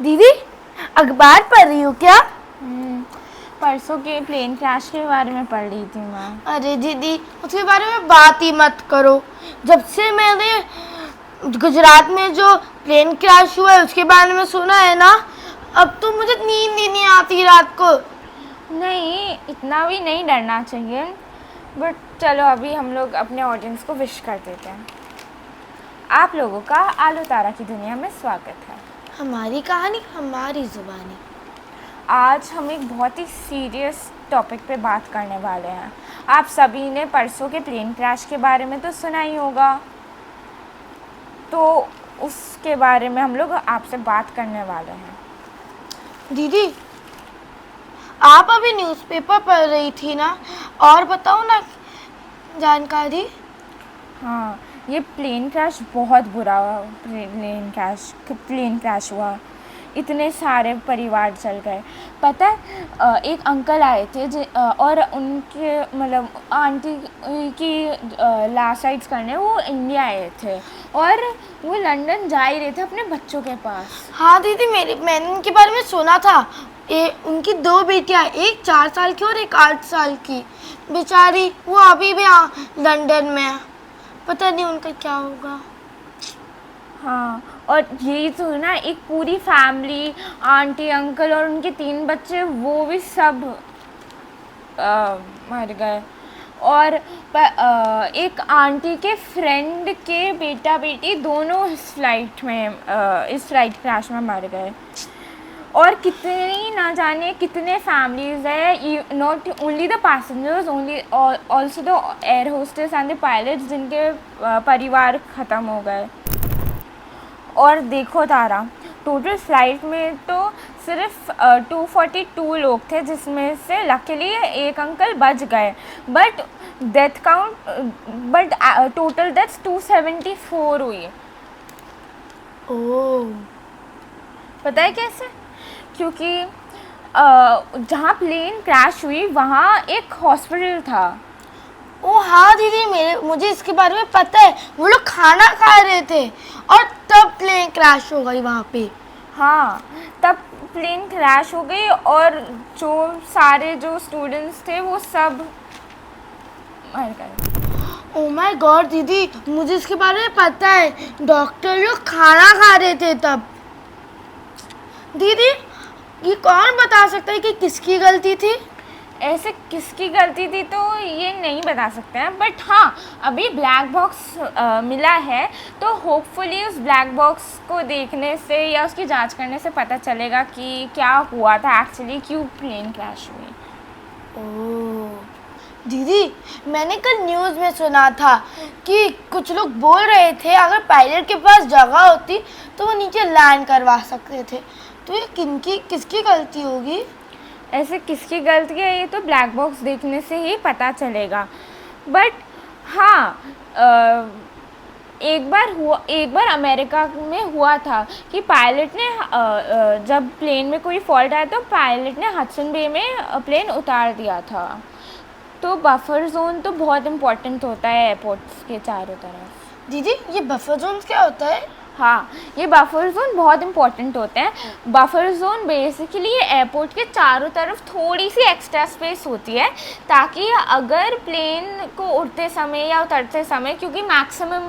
दीदी, अखबार पढ़ रही हो क्या? परसों के प्लेन क्रैश के बारे में पढ़ रही थी मैं। अरे दीदी, उसके बारे में बात ही मत करो। जब से मैंने गुजरात में जो प्लेन क्रैश हुआ है उसके बारे में सुना है ना, अब तो मुझे नींद ही नहीं आती रात को। नहीं, इतना भी नहीं डरना चाहिए। बट चलो अभी हम लोग अपने ऑडियंस को विश कर देते हैं। आप लोगों का आलू तारा की दुनिया में स्वागत है। हमारी कहानी, हमारी जुबानी। आज हम एक बहुत ही सीरियस टॉपिक पे बात करने वाले हैं। आप सभी ने परसों के प्लेन क्रैश के बारे में तो सुना ही होगा, तो उसके बारे में हम लोग आपसे बात करने वाले हैं। दीदी, आप अभी न्यूज़पेपर पढ़ रही थी ना, और बताओ ना जानकारी। हाँ, ये प्लेन क्रैश बहुत बुरा प्लेन क्रैश हुआ। इतने सारे परिवार चल गए। पता है, एक अंकल आए थे और उनके मतलब आंटी की लास्ट राइट्स करने वो इंडिया आए थे और वो लंदन जा ही रहे थे अपने बच्चों के पास। हाँ दीदी, मैंने उनके बारे में सुना था। उनकी 2 बेटियां, एक 4 साल की और एक 8 साल की। बेचारी वो अभी भी लंदन में है। पता नहीं उनका क्या होगा। हाँ, और यही तो ना, एक पूरी फैमिली, आंटी अंकल और उनके 3 बच्चे, वो भी सब मर गए। और एक आंटी के फ्रेंड के बेटा बेटी दोनों इस फ्लाइट क्रैश में मर गए। और कितनी ना जाने कितने फैमिलीज है, not only the passengers, only also the air hostess and the pilots, जिनके परिवार ख़त्म हो गए। और देखो तारा, टोटल फ्लाइट में तो सिर्फ 242 लोग थे, जिसमें से लकीली एक अंकल बच गए। बट टोटल डेथ्स 274 हुई। ओह, पता है कैसे? क्योंकि जहाँ प्लेन क्रैश हुई वहाँ एक हॉस्पिटल था। ओ हाँ दीदी, मुझे इसके बारे में पता है। वो लोग खाना खा रहे थे और तब प्लेन क्रैश हो गई वहाँ पे। हाँ, तब प्लेन क्रैश हो गई और जो स्टूडेंट्स थे वो सब मर गए। ओह माय गॉड दीदी, मुझे इसके बारे में पता है। डॉक्टर लोग खाना खा रहे थे तब। दीदी, ये कौन बता सकता है कि किसकी गलती थी? ऐसे किसकी गलती थी तो ये नहीं बता सकते हैं, बट हाँ, अभी ब्लैक बॉक्स मिला है, तो होपफुली उस ब्लैक बॉक्स को देखने से या उसकी जांच करने से पता चलेगा कि क्या हुआ था एक्चुअली, क्यों प्लेन क्रैश हुई। ओह दीदी, मैंने कल न्यूज़ में सुना था कि कुछ लोग बोल रहे थे अगर पायलट के पास जगह होती तो वो नीचे लैंड करवा सकते थे। तो ये किसकी गलती होगी? ऐसे किसकी गलती है ये तो ब्लैक बॉक्स देखने से ही पता चलेगा। बट हाँ, एक बार अमेरिका में हुआ था कि पायलट ने जब प्लेन में कोई फॉल्ट आया तो पायलट ने हडसन बे में प्लेन उतार दिया था। तो बफर जोन तो बहुत इम्पोर्टेंट होता है एयरपोर्ट्स के चारों तरफ। दीदी, ये बफर जोन क्या होता है? हाँ, ये बफर जोन बहुत इंपॉर्टेंट होते हैं। बफर जोन बेसिकली एयरपोर्ट के चारों तरफ थोड़ी सी एक्स्ट्रा स्पेस होती है, ताकि अगर प्लेन को उड़ते समय या उतरते समय, क्योंकि मैक्सिमम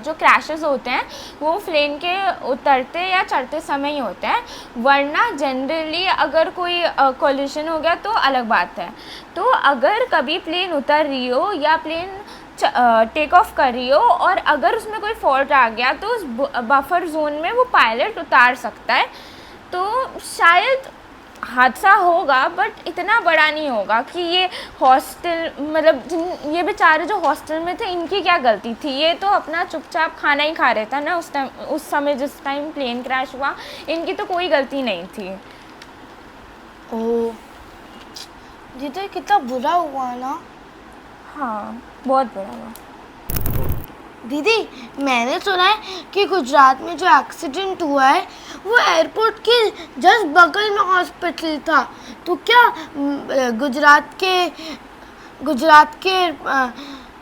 जो क्रैशेस होते हैं वो प्लेन के उतरते या चढ़ते समय ही होते हैं, वरना जनरली अगर कोई कोलिशन हो गया तो अलग बात है। तो अगर कभी प्लेन उतर रही हो या प्लेन टेक ऑफ कर रही हो और अगर उसमें कोई फॉल्ट आ गया तो उस बफर जोन में वो पायलट उतार सकता है। तो शायद हादसा होगा बट इतना बड़ा नहीं होगा कि ये हॉस्टल, मतलब ये बेचारे जो हॉस्टल में थे इनकी क्या गलती थी। ये तो अपना चुपचाप खाना ही खा रहे था ना उस समय जिस टाइम प्लेन क्रैश हुआ, इनकी तो कोई गलती नहीं थी। ओह, ये तो कितना बुरा हुआ ना। हाँ, बहुत बुरा हुआ। दीदी, मैंने सुना है कि गुजरात में जो एक्सीडेंट हुआ है वो एयरपोर्ट के जस्ट बगल में हॉस्पिटल था। तो क्या गुजरात के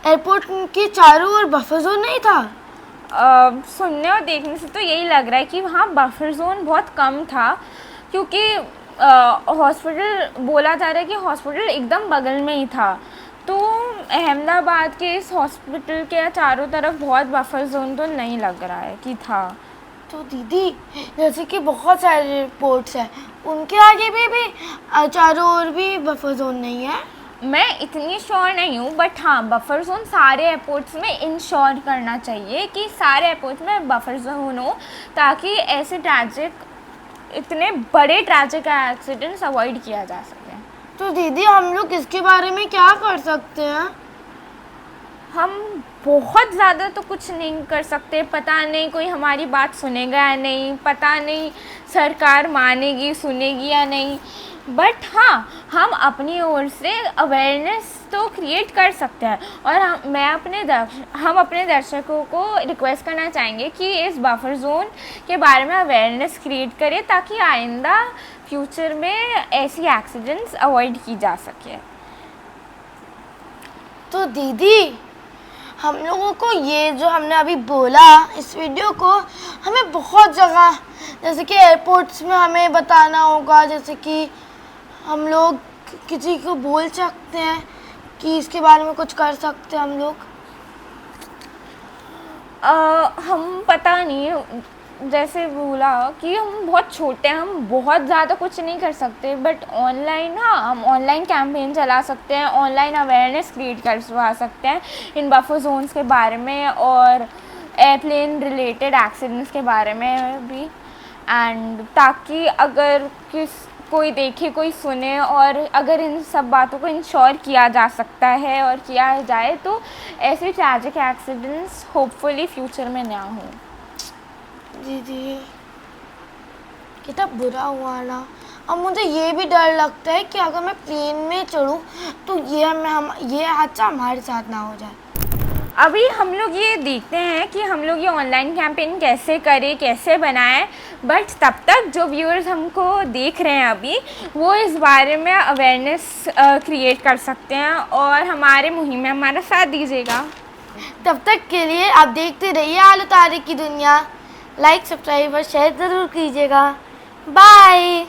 एयरपोर्ट के चारों ओर बफर जोन नहीं था? सुनने और देखने से तो यही लग रहा है कि वहाँ बफर जोन बहुत कम था, क्योंकि हॉस्पिटल बोला जा रहा है कि हॉस्पिटल एकदम बगल में ही था। तो अहमदाबाद के इस हॉस्पिटल के चारों तरफ बहुत बफर जोन तो नहीं लग रहा है कि था। तो दीदी जैसे कि बहुत सारे रिपोर्ट्स हैं, उनके आगे भी चारों ओर भी बफर जोन नहीं है। मैं इतनी श्योर नहीं हूँ, बट हाँ बफर जोन सारे एयरपोर्ट्स में इंश्योर करना चाहिए कि सारे एयरपोर्ट्स में बफर जोन हो, ताकि ऐसे इतने बड़े ट्रैजिक एक्सीडेंट्स अवॉइड किया जा सके। तो दीदी हम लोग इसके बारे में क्या कर सकते हैं? हम बहुत ज़्यादा तो कुछ नहीं कर सकते, पता नहीं कोई हमारी बात सुनेगा या नहीं, पता नहीं सरकार मानेगी सुनेगी या नहीं, बट हाँ हम अपनी ओर से अवेयरनेस तो क्रिएट कर सकते हैं। और हम अपने दर्शकों को रिक्वेस्ट करना चाहेंगे कि इस बफर जोन के बारे में अवेयरनेस क्रिएट करें, ताकि आइंदा फ्यूचर में ऐसी एक्सीडेंट्स अवॉइड की जा सके। तो दीदी हम लोगों को ये जो हमने अभी बोला इस वीडियो को हमें बहुत जगह जैसे कि एयरपोर्ट्स में हमें बताना होगा, जैसे कि हम लोग किसी को बोल सकते हैं कि इसके बारे में कुछ कर सकते हैं हम लोग। हम पता नहीं, जैसे बोला कि हम बहुत छोटे हैं, हम बहुत ज़्यादा कुछ नहीं कर सकते, बट ऑनलाइन हाँ हम ऑनलाइन कैंपेन चला सकते हैं, ऑनलाइन अवेयरनेस क्रिएट करवा सकते हैं इन बफर जोन्स के बारे में और एयरप्लेन रिलेटेड एक्सीडेंट्स के बारे में भी। एंड ताकि अगर कोई देखे कोई सुने और अगर इन सब बातों को इंश्योर किया जा सकता है और किया जाए, तो ऐसे ट्रैजिक एक्सीडेंट्स होपफुली फ्यूचर में ना हो। दीदी कितना बुरा हुआ ना। अब मुझे ये भी डर लगता है कि अगर मैं प्लेन में चढ़ूं तो ये हादसा हमारे साथ ना हो जाए। अभी हम लोग ये देखते हैं कि हम लोग ये ऑनलाइन कैंपेन कैसे करें, कैसे बनाएं, बट तब तक जो व्यूअर्स हमको देख रहे हैं अभी वो इस बारे में अवेयरनेस क्रिएट कर सकते हैं और हमारे मुहिम में हमारा साथ दीजिएगा। तब तक के लिए आप देखते रहिए आलू तारे की दुनिया। लाइक सब्सक्राइब और शेयर ज़रूर कीजिएगा। बाय।